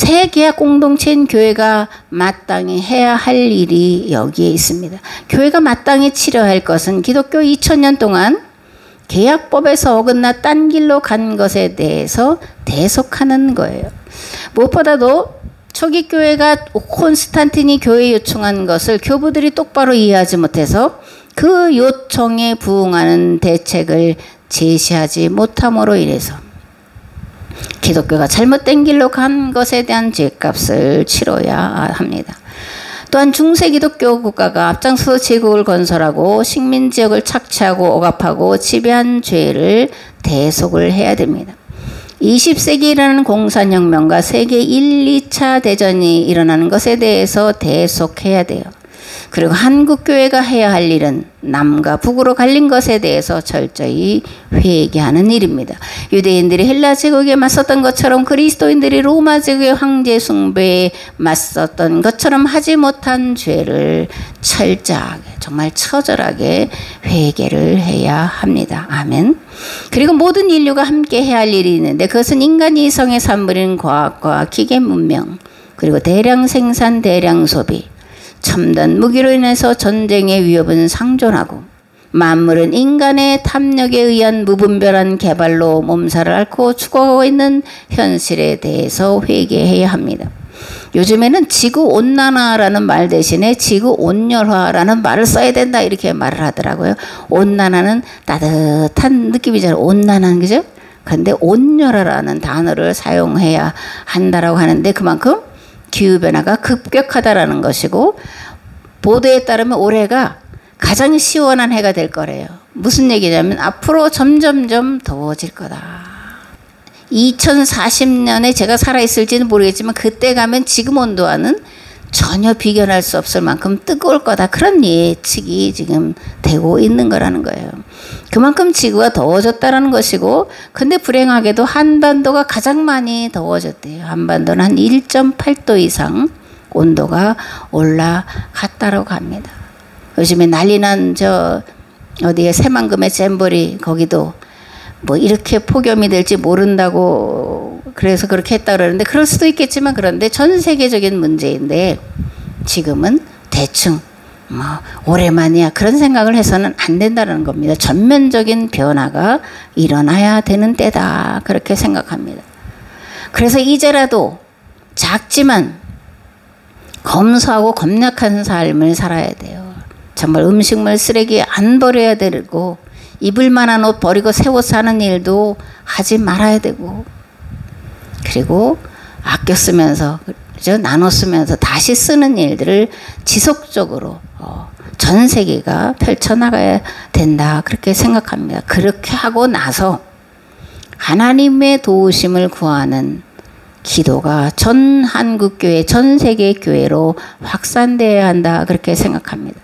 새 계약 공동체인 교회가 마땅히 해야 할 일이 여기에 있습니다. 교회가 마땅히 치러야 할 것은 기독교 2000년 동안 계약법에서 어긋나 딴 길로 간 것에 대해서 대속하는 거예요. 무엇보다도 초기 교회가 콘스탄틴이 교회에 요청한 것을 교부들이 똑바로 이해하지 못해서 그 요청에 부응하는 대책을 제시하지 못함으로 인해서 기독교가 잘못된 길로 간 것에 대한 죄값을 치러야 합니다. 또한 중세 기독교 국가가 앞장서서 제국을 건설하고 식민지역을 착취하고 억압하고 지배한 죄를 대속을 해야 됩니다. 20세기에 일어나는 공산혁명과 세계 1, 2차 대전이 일어나는 것에 대해서 대속해야 돼요. 그리고 한국교회가 해야 할 일은 남과 북으로 갈린 것에 대해서 철저히 회개하는 일입니다. 유대인들이 헬라 제국에 맞섰던 것처럼 그리스도인들이 로마 제국의 황제 숭배에 맞섰던 것처럼 하지 못한 죄를 철저하게 정말 처절하게 회개를 해야 합니다. 아멘. 그리고 모든 인류가 함께 해야 할 일이 있는데 그것은 인간이 이성의 산물인 과학과 기계 문명 그리고 대량 생산 대량 소비 첨단 무기로 인해서 전쟁의 위협은 상존하고 만물은 인간의 탐욕에 의한 무분별한 개발로 몸살을 앓고 죽어가고 있는 현실에 대해서 회개해야 합니다. 요즘에는 지구온난화라는 말 대신에 지구온열화라는 말을 써야 된다 이렇게 말을 하더라고요. 온난화는 따뜻한 느낌이잖아요. 온난화는 그죠? 그런데 온열화라는 단어를 사용해야 한다라고 하는데 그만큼 기후변화가 급격하다라는 것이고 보도에 따르면 올해가 가장 시원한 해가 될 거래요. 무슨 얘기냐면 앞으로 점점점 더워질 거다. 2040년에 제가 살아있을지는 모르겠지만 그때 가면 지금 온도와는 전혀 비견할 수 없을 만큼 뜨거울 거다. 그런 예측이 지금 되고 있는 거라는 거예요. 그만큼 지구가 더워졌다는 것이고 근데 불행하게도 한반도가 가장 많이 더워졌대요. 한반도는 한 1.8도 이상 온도가 올라갔다고 합니다. 요즘에 난리난 어디에 새만금의 잼버리 거기도 뭐 이렇게 폭염이 될지 모른다고 그래서 그렇게 했다 그러는데 그럴 수도 있겠지만 그런데 전 세계적인 문제인데 지금은 대충 뭐 오래만이야 그런 생각을 해서는 안 된다는 겁니다. 전면적인 변화가 일어나야 되는 때다 그렇게 생각합니다. 그래서 이제라도 작지만 검소하고 검약한 삶을 살아야 돼요. 정말 음식물 쓰레기 안 버려야 되고 입을 만한 옷 버리고 새 옷 사는 일도 하지 말아야 되고 그리고 아껴 쓰면서 그죠? 나눠 쓰면서 다시 쓰는 일들을 지속적으로 전 세계가 펼쳐나가야 된다 그렇게 생각합니다. 그렇게 하고 나서 하나님의 도우심을 구하는 기도가 전 한국교회 전 세계 교회로 확산되어야 한다 그렇게 생각합니다.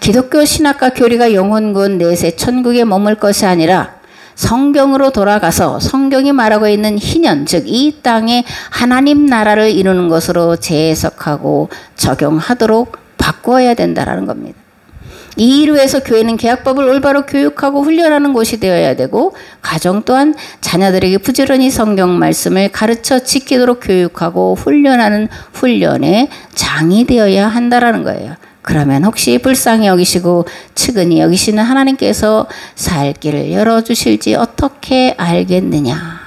기독교 신학과 교리가 영혼군 내세 천국에 머물 것이 아니라 성경으로 돌아가서 성경이 말하고 있는 희년 즉 이 땅에 하나님 나라를 이루는 것으로 재해석하고 적용하도록 바꿔야 된다는 겁니다. 이 일을 위해서 교회는 계약법을 올바로 교육하고 훈련하는 곳이 되어야 되고 가정 또한 자녀들에게 부지런히 성경 말씀을 가르쳐 지키도록 교육하고 훈련하는 훈련의 장이 되어야 한다는 거예요. 그러면 혹시 불쌍히 여기시고 측은히 여기시는 하나님께서 살 길을 열어주실지 어떻게 알겠느냐.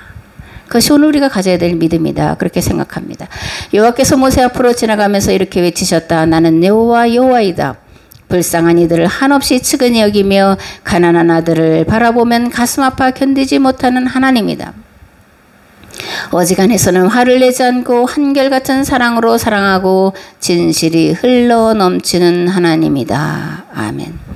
그것이 오늘 우리가 가져야 될 믿음이다. 그렇게 생각합니다. 여호와께서 모세 앞으로 지나가면서 이렇게 외치셨다. 나는 여호와 여호와이다. 불쌍한 이들을 한없이 측은히 여기며 가난한 아들을 바라보면 가슴 아파 견디지 못하는 하나님이다. 어지간해서는 화를 내지 않고 한결같은 사랑으로 사랑하고 진실이 흘러 넘치는 하나님이다. 아멘.